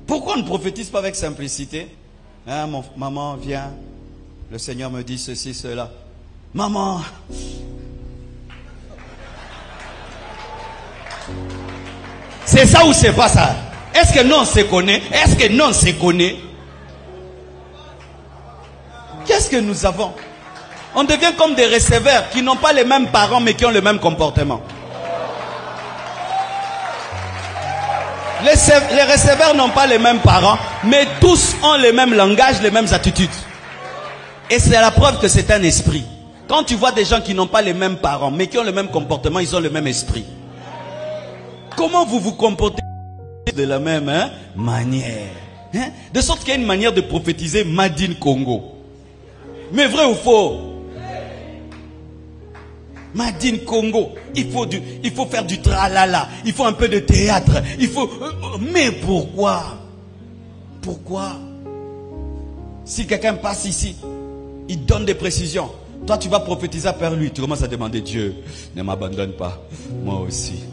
Pourquoi on ne prophétise pas avec simplicité? Hein, maman, viens. Le Seigneur me dit ceci, cela. Maman. C'est ça ou c'est pas ça? Est-ce que non, on se connaît? Est-ce que non, on se connaît? Qu'est-ce que nous avons? On devient comme des receveurs qui n'ont pas les mêmes parents mais qui ont le même comportement. Les receveurs n'ont pas les mêmes parents, mais tous ont le même langage, les mêmes attitudes. Et c'est la preuve que c'est un esprit. Quand tu vois des gens qui n'ont pas les mêmes parents, mais qui ont le même comportement, ils ont le même esprit. Comment vous vous comportez de la même manière? De sorte qu'il y a une manière de prophétiser Made in Congo. Mais vrai ou faux? Made in Congo, il faut faire du tralala, il faut un peu de théâtre, il faut... Mais pourquoi? Pourquoi? Si quelqu'un passe ici, il donne des précisions. Toi, tu vas prophétiser vers lui. Tu commences à demander, Dieu, ne m'abandonne pas. Moi aussi,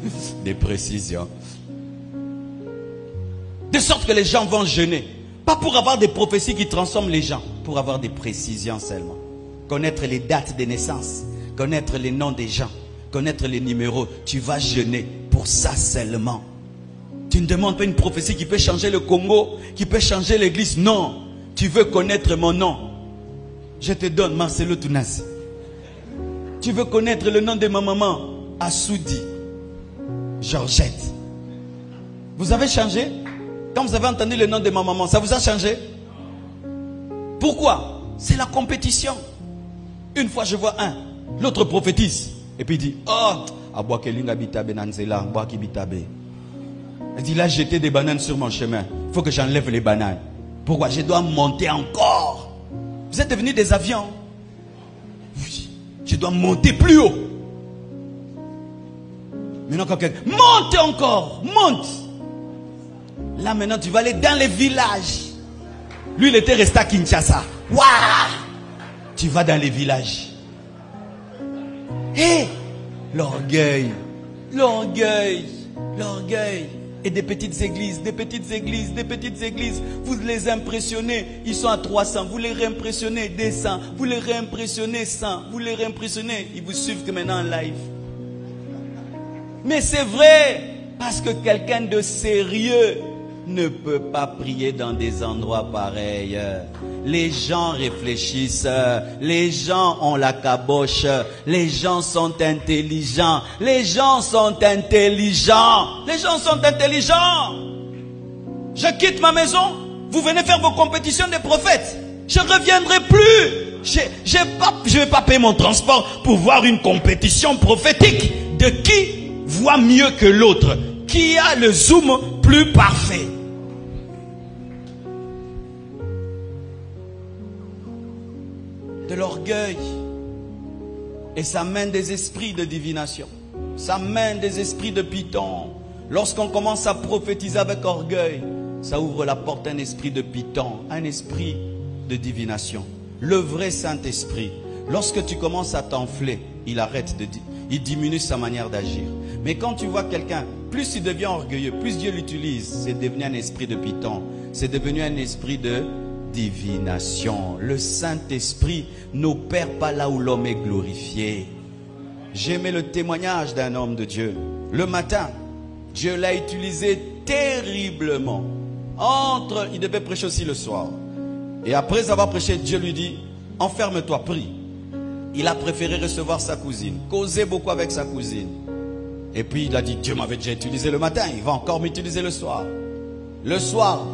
des précisions. De sorte que les gens vont jeûner. Pas pour avoir des prophéties qui transforment les gens, pour avoir des précisions seulement. Connaître les dates de naissance, connaître les noms des gens, connaître les numéros. Tu vas jeûner pour ça seulement. Tu ne demandes pas une prophétie qui peut changer le Congo, qui peut changer l'église. Non, tu veux connaître mon nom. Je te donne Marcelo Tounas. Tu veux connaître le nom de ma maman? Assoudi, Georgette. Vous avez changé? Quand vous avez entendu le nom de ma maman, ça vous a changé? Pourquoi? C'est la compétition. Une fois je vois un, l'autre prophétise. Et puis il dit, oh, il dit, là j'étais des bananes sur mon chemin. Il faut que j'enlève les bananes. Pourquoi? Je dois monter encore. Vous êtes devenus des avions. Oui, je dois monter plus haut. Maintenant quand quelqu'un, monte encore, monte. Là maintenant tu vas aller dans les villages. Lui il était resté à Kinshasa. Waouh! Tu vas dans les villages. Hé! L'orgueil. L'orgueil. L'orgueil. Et des petites églises, des petites églises, des petites églises. Vous les impressionnez. Ils sont à 300. Vous les réimpressionnez des 100. Vous les réimpressionnez 100. Vous les réimpressionnez. Ils vous suivent que maintenant en live. Mais c'est vrai. Parce que quelqu'un de sérieux ne peut pas prier dans des endroits pareils. Les gens réfléchissent, les gens ont la caboche, les gens sont intelligents, les gens sont intelligents, les gens sont intelligents. Je quitte ma maison, vous venez faire vos compétitions des prophètes. Je ne reviendrai plus. Je ne vais pas payer mon transport pour voir une compétition prophétique de qui voit mieux que l'autre, qui a le zoom plus parfait. De l'orgueil. Et ça mène des esprits de divination. Ça mène des esprits de python. Lorsqu'on commence à prophétiser avec orgueil, ça ouvre la porte à un esprit de python, un esprit de divination. Le vrai Saint-Esprit, lorsque tu commences à t'enfler, il arrête de dire, il diminue sa manière d'agir. Mais quand tu vois quelqu'un, plus il devient orgueilleux, plus Dieu l'utilise, c'est devenu un esprit de python. C'est devenu un esprit de divination. Le Saint-Esprit n'opère pas là où l'homme est glorifié. J'aimais le témoignage d'un homme de Dieu. Le matin, Dieu l'a utilisé terriblement. Il devait prêcher aussi le soir. Et après avoir prêché, Dieu lui dit, enferme-toi, prie. Il a préféré recevoir sa cousine, causer beaucoup avec sa cousine. Et puis il a dit, Dieu m'avait déjà utilisé le matin, il va encore m'utiliser le soir. Le soir,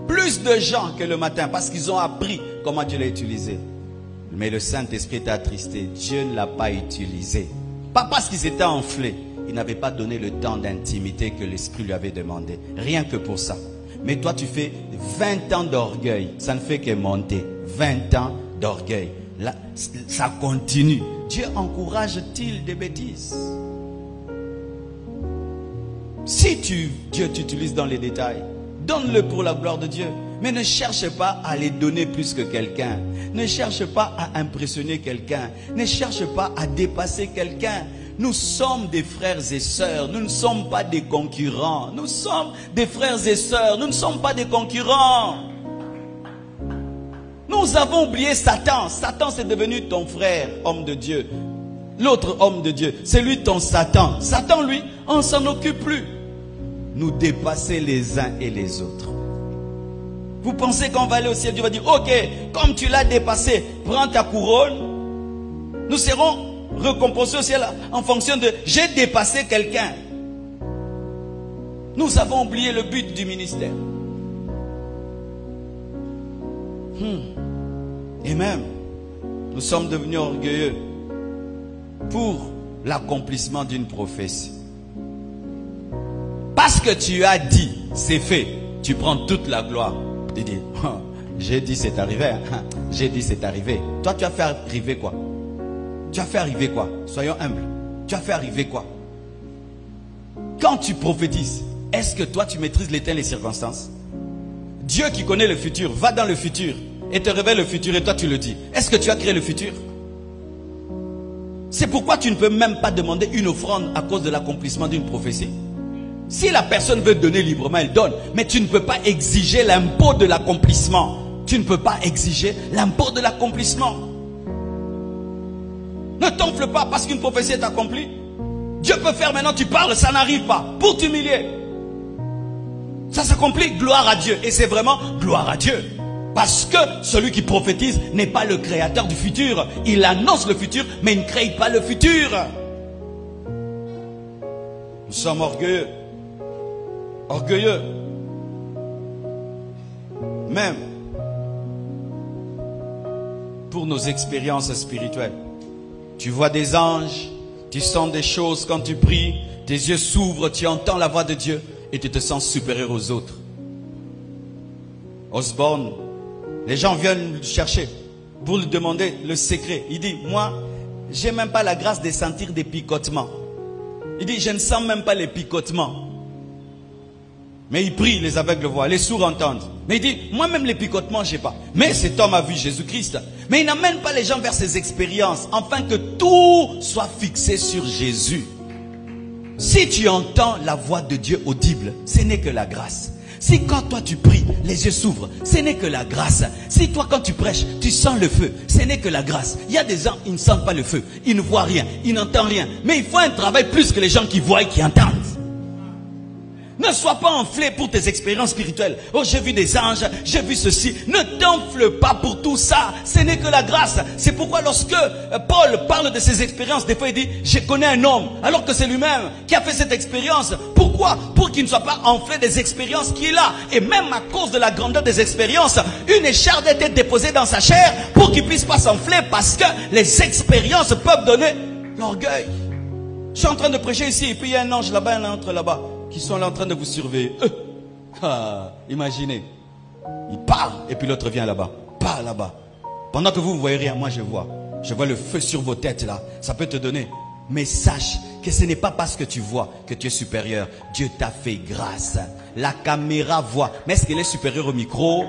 plus de gens que le matin, parce qu'ils ont appris comment Dieu l'a utilisé. Mais le Saint-Esprit était attristé. Dieu ne l'a pas utilisé. Pas parce qu'il s'était enflé. Il n'avait pas donné le temps d'intimité que l'Esprit lui avait demandé. Rien que pour ça. Mais toi, tu fais 20 ans d'orgueil. Ça ne fait que monter. 20 ans d'orgueil. Là, ça continue. Dieu encourage-t-il des bêtises? Si Dieu t'utilise dans les détails, donne-le pour la gloire de Dieu. Mais ne cherche pas à les donner plus que quelqu'un. Ne cherche pas à impressionner quelqu'un. Ne cherche pas à dépasser quelqu'un. Nous sommes des frères et sœurs. Nous ne sommes pas des concurrents. Nous sommes des frères et sœurs. Nous ne sommes pas des concurrents. Nous avons oublié Satan. Satan, c'est devenu ton frère, homme de Dieu. L'autre homme de Dieu, c'est lui ton Satan. Satan, lui, on ne s'en occupe plus. Nous dépasser les uns et les autres. Vous pensez qu'on va aller au ciel, Dieu va dire, ok, comme tu l'as dépassé, prends ta couronne. Nous serons récompensés au ciel en fonction de, j'ai dépassé quelqu'un. Nous avons oublié le but du ministère. Et même, nous sommes devenus orgueilleux pour l'accomplissement d'une prophétie. Parce que tu as dit, c'est fait, tu prends toute la gloire. Tu dis, j'ai dit c'est arrivé, j'ai dit c'est arrivé. Toi tu as fait arriver quoi? Tu as fait arriver quoi? Soyons humbles. Tu as fait arriver quoi? Quand tu prophétises, est-ce que toi tu maîtrises les temps et les circonstances? Dieu qui connaît le futur, va dans le futur et te révèle le futur et toi tu le dis. Est-ce que tu as créé le futur? C'est pourquoi tu ne peux même pas demander une offrande à cause de l'accomplissement d'une prophétie. Si la personne veut donner librement, elle donne. Mais tu ne peux pas exiger l'impôt de l'accomplissement. Tu ne peux pas exiger l'impôt de l'accomplissement. Ne t'enfle pas parce qu'une prophétie est accomplie. Dieu peut faire maintenant, tu parles, ça n'arrive pas. Pour t'humilier. Ça s'accomplit, gloire à Dieu. Et c'est vraiment gloire à Dieu. Parce que celui qui prophétise n'est pas le créateur du futur. Il annonce le futur, mais il ne crée pas le futur. Nous sommes orgueilleux. Orgueilleux. Même pour nos expériences spirituelles. Tu vois des anges, tu sens des choses quand tu pries, tes yeux s'ouvrent, tu entends la voix de Dieu et tu te sens supérieur aux autres. Osborne, les gens viennent le chercher pour lui demander le secret. Il dit, moi, j'ai même pas la grâce de sentir des picotements. Il dit, je ne sens même pas les picotements. Mais il prie, les aveugles voient, les sourds entendent. Mais il dit, moi-même les picotements, je sais pas. Mais cet homme a vu Jésus-Christ. Mais il n'amène pas les gens vers ces expériences, afin que tout soit fixé sur Jésus. Si tu entends la voix de Dieu audible, ce n'est que la grâce. Si quand toi tu pries, les yeux s'ouvrent, ce n'est que la grâce. Si toi quand tu prêches, tu sens le feu, ce n'est que la grâce. Il y a des gens, ils ne sentent pas le feu, ils ne voient rien, ils n'entendent rien. Mais il faut un travail plus que les gens qui voient et qui entendent. Ne sois pas enflé pour tes expériences spirituelles. Oh, j'ai vu des anges, j'ai vu ceci. Ne t'enfle pas pour tout ça. Ce n'est que la grâce. C'est pourquoi lorsque Paul parle de ses expériences, des fois il dit, je connais un homme, alors que c'est lui-même qui a fait cette expérience. Pourquoi? Pour qu'il ne soit pas enflé des expériences qu'il a. Et même à cause de la grandeur des expériences, une écharde a été déposée dans sa chair pour qu'il ne puisse pas s'enfler, parce que les expériences peuvent donner l'orgueil. Je suis en train de prêcher ici, et puis il y a un ange là-bas, un autre là-bas, qui sont là en train de vous surveiller. Imaginez. Il part et puis l'autre vient là-bas. Part là-bas. Pendant que vous ne voyez rien, moi je vois. Je vois le feu sur vos têtes là. Ça peut te donner. Mais sache que ce n'est pas parce que tu vois que tu es supérieur. Dieu t'a fait grâce. La caméra voit. Mais est-ce qu'elle est supérieure au micro?